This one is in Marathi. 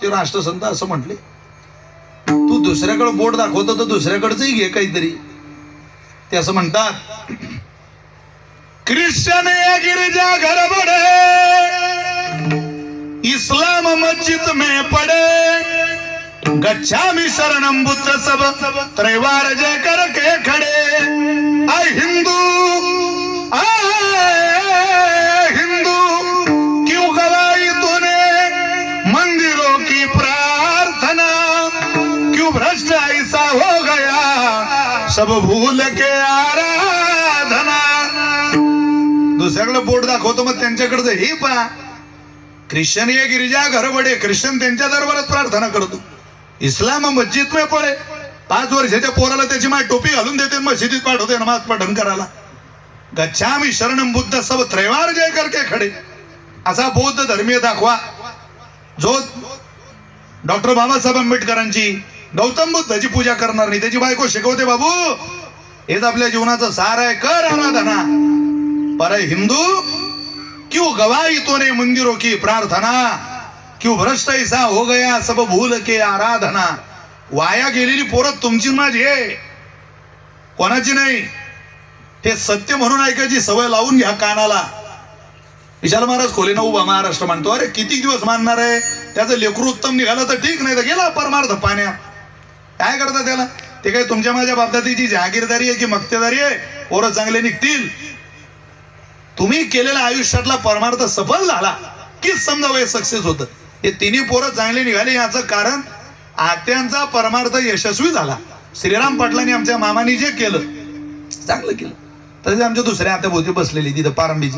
ते राष्ट्रसंत असं म्हटले, तू दुसऱ्याकडे बोट दाखवतो तर दुसऱ्याकडचंही घे काहीतरी. ते असं म्हणतात, ख्रिश्चन या गिरजा घर बड़े, इस्लाम मस्जिद में पड़े, गच्छामि शरणम बुद्ध सब त्रैवार जय करके खड़े. आय हिंदू क्यों गवाई तूने मंदिरों की प्रार्थना, क्यों भ्रष्ट ऐसा हो गया सब भूल के आराधना. दुसऱ्याकडे बोट दाखवतो मग त्यांच्याकडचं हे पहा, ख्रिश्चन ये गिरिजा घर बडे, ख्रिश्चन त्यांच्या दरबारात प्रार्थना करतो, इस्लाम मस्जिद में पडे, 5 वर्षाच्या पोराला त्याची माय टोपी घालून देते, मस्जिदीत पाठवते नमाज पठण करायला. गच्छामि शरणम बुद्ध सब त्रैवार जय करके खडे. असा बौद्ध धर्मीय दाखवा जो डॉक्टर बाबासाहेब आंबेडकरांची गौतम बुद्धाची पूजा करणार नाही. त्याची बायको शिकवते, बाबू हेच आपल्या जीवनाचं सार आहे, कर आराधना. पर हिंदू क्यों गवाई तूने मंदिरों की प्रार्थना, क्यों भ्रष्ट ऐसा हो गया सब भूल के आराधना. वाया गेलेली पोरं तुमची माझी आहे, कोणाची नाही. हे सत्य म्हणून ऐकायची सवय लावून घ्या कानाला. विशाल महाराज खोलेनं उभा महाराष्ट्र मानतो, अरे किती दिवस मानणार आहे, त्याचं लेकरू उत्तम निघालं तर ठीक, नाही तर गेला परमार्थ पाण्यात. काय करता त्याला, ते काय तुमच्या माझ्या बापदातीची जहागीरदारी आहे की मक्तेदारी आहे, पोरं चांगले निघतील. तुम्ही केलेला आयुष्यातला परमार्थ सफल झाला की समजा वय सक्सेस होतं. हे तिन्ही पोरं चांगले निघाले याचं कारण आत्यांचा परमार्थ यशस्वी झाला. श्रीराम पाटलांनी आमच्या मामानी जे केलं चांगलं केलं, तसे आमच्या दुसऱ्या आत्या भोवती बसलेली तिथं पारंबीची.